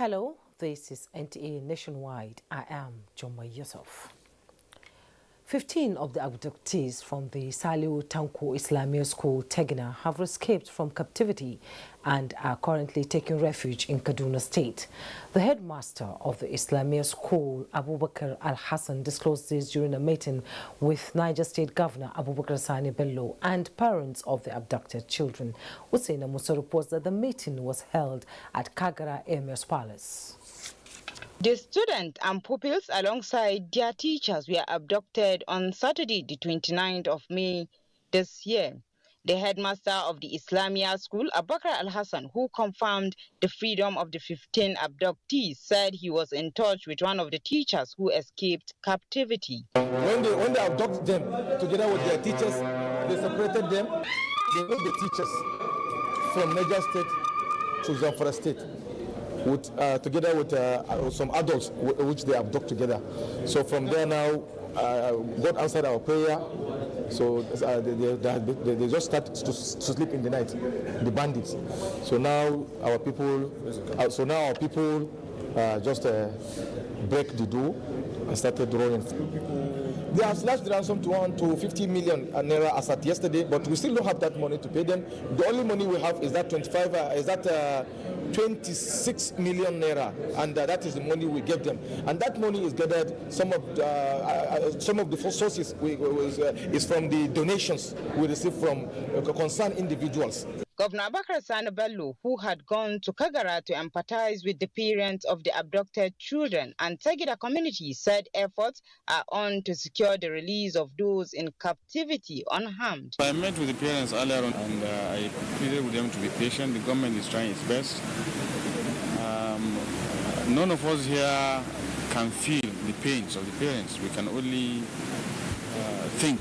Hello, this is NTA Nationwide. I am Joma Yusuf. 15 of the abductees from the Saliu Tanko Islamic School, Tegina, have escaped from captivity and are currently taking refuge in Kaduna State. The headmaster of the Islamic School, Abubakar Al-Hassan, disclosed this during a meeting with Niger State Governor Abubakar Sani Bello and parents of the abducted children. Usaina Musa reports that the meeting was held at Kagara Emir's Palace. The students and pupils alongside their teachers were abducted on Saturday, the 29th of May this year. The headmaster of the Islamia school, Abubakar Al-Hassan, who confirmed the freedom of the 15 abductees, said he was in touch with one of the teachers who escaped captivity. When they abducted them together with their teachers, they separated them. They moved the teachers from Niger State to Zamfara State, together with some adults which they abduct together. So from there now, God answered our prayer. So they just started to sleep in the night, the bandits. So now our people, just break the door and started drawing. They have slashed the ransom to 50 million naira as at yesterday, but we still don't have that money to pay them. The only money we have is that 26 million naira, and that is the money we gave them. And that money is gathered. Some of the sources is from the donations we receive from concerned individuals. Governor Abubakar Sani Bello, who had gone to Kagara to empathize with the parents of the abducted children and Tegida community, said efforts are on to secure the release of those in captivity unharmed. I met with the parents earlier on and I pleaded with them to be patient. The government is trying its best. None of us here can feel the pains of the parents. We can only think.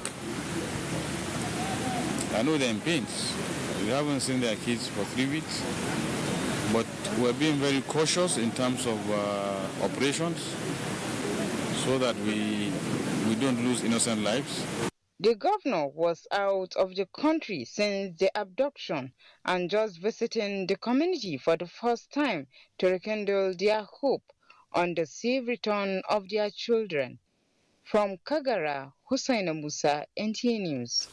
I know they're in pains. We haven't seen their kids for 3 weeks, but we're being very cautious in terms of operations so that we don't lose innocent lives. The governor was out of the country since the abduction and just visiting the community for the first time to rekindle their hope on the safe return of their children. From Kagara, Usaina Musa, NTA News.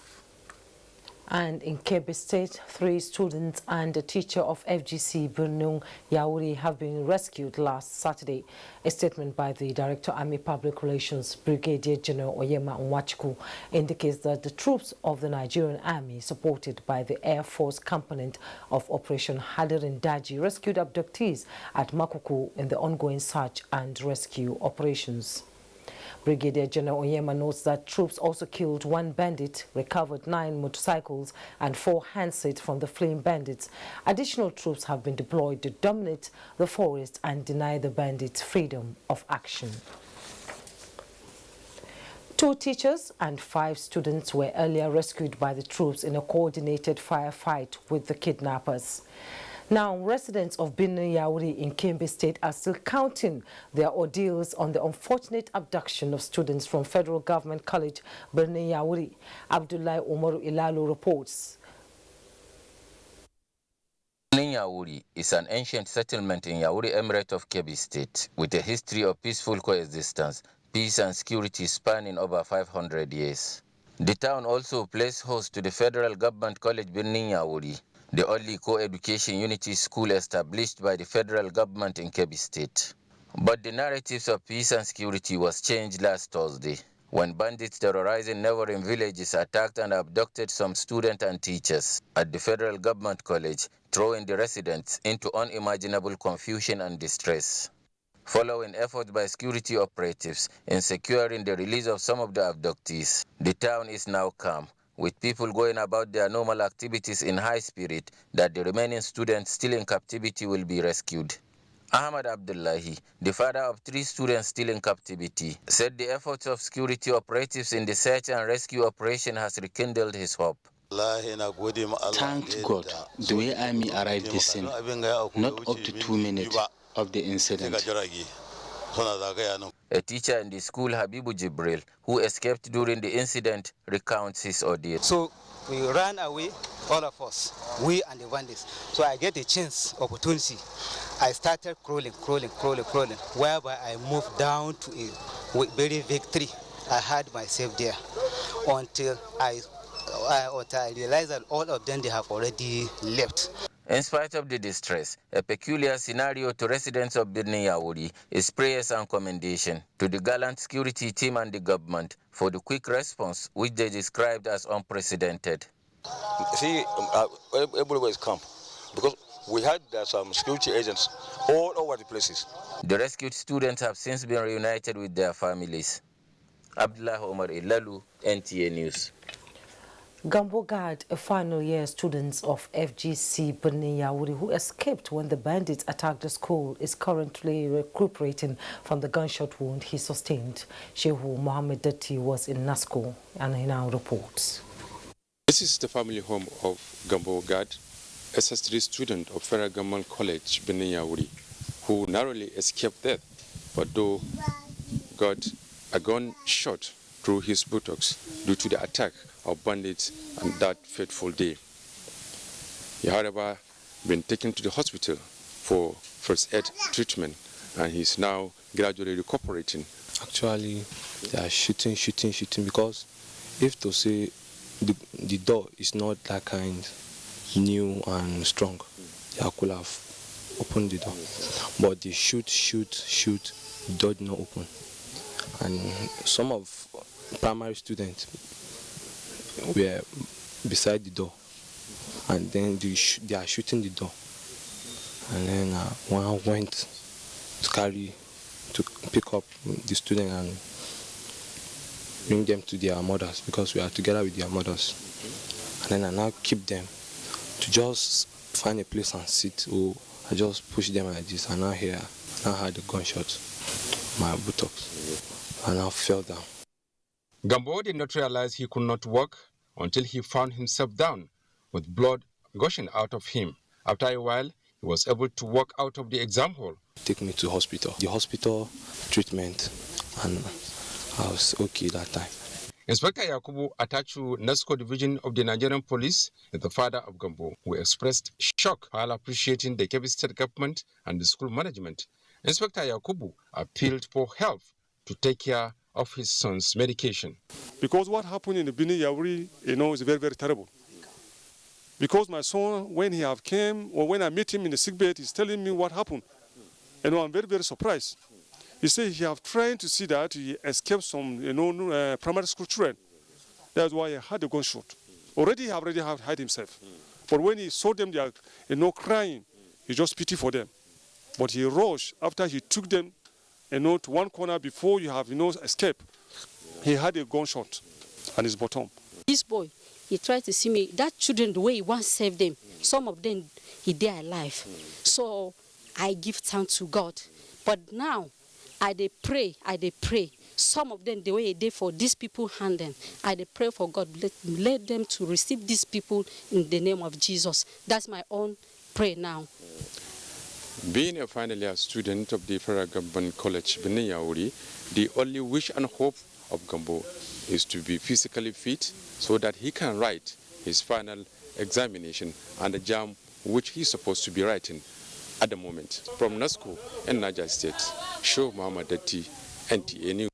And in Kebbi State, 3 students and a teacher of FGC Birnung Yauri have been rescued last Saturday. A statement by the Director Army Public Relations Brigadier General Oyema Nwachukwu indicates that the troops of the Nigerian Army, supported by the Air Force component of Operation Hadirin Daji, rescued abductees at Makuku in the ongoing search and rescue operations. Brigadier General Oyema notes that troops also killed 1 bandit, recovered 9 motorcycles and 4 handsets from the fleeing bandits. Additional troops have been deployed to dominate the forest and deny the bandits freedom of action. 2 teachers and 5 students were earlier rescued by the troops in a coordinated firefight with the kidnappers. Now, residents of Birnin Yauri in Kebbi State are still counting their ordeals on the unfortunate abduction of students from Federal Government College, Birnin Yauri. Abdullahi Umaru Ilalu reports. Birnin Yauri is an ancient settlement in Yauri Emirate of Kebbi State with a history of peaceful coexistence, peace and security spanning over 500 years. The town also plays host to the Federal Government College Birnin Yauri, the only co-education unity school established by the federal government in Kebbi State. But the narratives of peace and security was changed last Thursday, when bandits terrorizing neighboring villages attacked and abducted some students and teachers at the federal government college, throwing the residents into unimaginable confusion and distress. Following efforts by security operatives in securing the release of some of the abductees, the town is now calm, with people going about their normal activities in high spirit that the remaining students still in captivity will be rescued. Ahmad Abdullahi, the father of 3 students still in captivity, said the efforts of security operatives in the search and rescue operation has rekindled his hope. Thank God, the way Army arrived the scene, not up to 2 minutes of the incident. A teacher in the school, Habibu Jibril, who escaped during the incident, recounts his ordeal. So we ran away, all of us, we and the bandits. So I get a chance, opportunity. I started crawling, whereby I moved down to a very big tree. I had myself there until I realized that all of them, they have already left. In spite of the distress, a peculiar scenario to residents of Birnin Yawuri is prayers and commendation to the gallant security team and the government for the quick response, which they described as unprecedented. See, everywhere is calm because we had some security agents all over the places. The rescued students have since been reunited with their families. Abdullah Omar Ilalu, NTA News. Gambo Guard, a final year student of FGC Birnin Yawuri who escaped when the bandits attacked the school, is currently recuperating from the gunshot wound he sustained. Shehu Mohammed Dati was in NASCO and he now reports. This is the family home of Gambo Guard, SS3 student of Federal Government College Birnin Yawuri, who narrowly escaped death, but though got a gunshot through his buttocks due to the attack of bandits on that fateful day. He, however, been taken to the hospital for first aid treatment, and he's now gradually recuperating. Actually, they are shooting because if to say the door is not that kind, new and strong, they could have opened the door. But they shoot, the door did not open. And some of primary students were beside the door, and then they are shooting the door, and then one went to pick up the student and bring them to their mothers, because we are together with their mothers, and then I now keep them to just find a place and sit. Or I just push them like this, and now here I had a gunshot my buttocks, and I fell down. Gambo did not realize he could not walk until he found himself down with blood gushing out of him. After a while, he was able to walk out of the exam hall. Take me to hospital. The hospital treatment, and I was okay that time. Inspector Yakubu Atachu, NASCO division of the Nigerian police, is the father of Gambo, who expressed shock while appreciating the Kebbi State government and the school management. Inspector Yakubu appealed for help to take care of his son's medication. Because what happened in the Birnin Yawuri, is very, very terrible. Because my son, when he have came, or when I meet him in the sickbed, he's telling me what happened. I'm very, very surprised. He said he have tried to see that he escaped some, primary school children. That's why he had a gunshot. He already have hide himself. But when he saw them, they are, crying, he just pity for them. But he rushed after he took them, to one corner before you have, escape. He had a gunshot on his bottom. This boy, he tried to see me. That children, the way he once saved them, some of them, they are alive. So I give thanks to God. But now, I dey pray. Some of them, the way they for these people handing, I dey pray for God, let them to receive these people in the name of Jesus. That's my own prayer now. Being a final year student of the Federal Government College Birnin Yawuri, the only wish and hope of Gambo is to be physically fit so that he can write his final examination and the JAM which he's supposed to be writing at the moment. From NASCO and Niger State, Shehu Mohammed Dati, NTA News.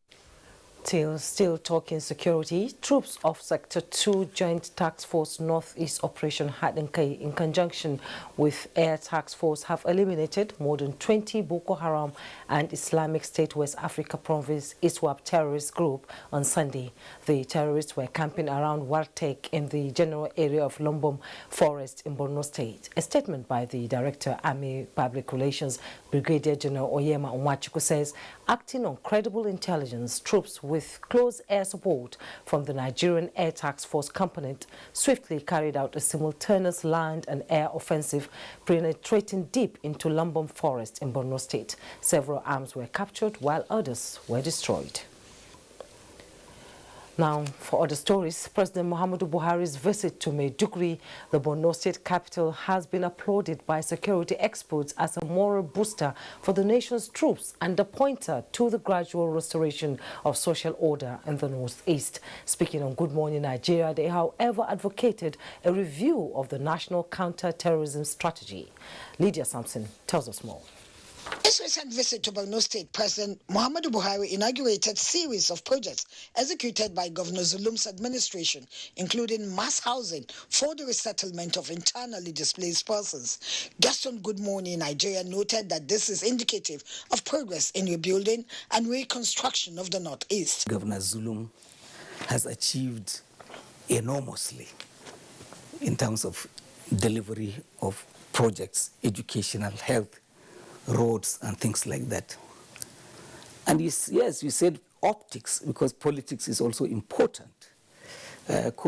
Still talking security, troops of Sector 2 Joint Task Force Northeast Operation Hadenkai in conjunction with Air Task Force have eliminated more than 20 Boko Haram and Islamic State West Africa Province ISWAP terrorist group on Sunday. The terrorists were camping around Wartek in the general area of Lombom Forest in Borno State. A statement by the Director, Army Public Relations, Brigadier General Oyema Onwachuku says, acting on credible intelligence, troops with close air support from the Nigerian Air Task Force component swiftly carried out a simultaneous land and air offensive penetrating deep into Lombom Forest in Borno State. Several arms were captured while others were destroyed. Now, for other stories, President Muhammadu Buhari's visit to Maiduguri, the Borno state capital, has been applauded by security experts as a moral booster for the nation's troops and a pointer to the gradual restoration of social order in the northeast. Speaking on Good Morning Nigeria, they, however, advocated a review of the national counter-terrorism strategy. Lydia Sampson tells us more. His recent visit to Borno State, President Muhammadu Buhari inaugurated a series of projects executed by Governor Zulum's administration, including mass housing for the resettlement of internally displaced persons. Guest on Good Morning Nigeria noted that this is indicative of progress in rebuilding and reconstruction of the Northeast. Governor Zulum has achieved enormously in terms of delivery of projects, educational, health, roads and things like that. And yes, you said optics, because politics is also important.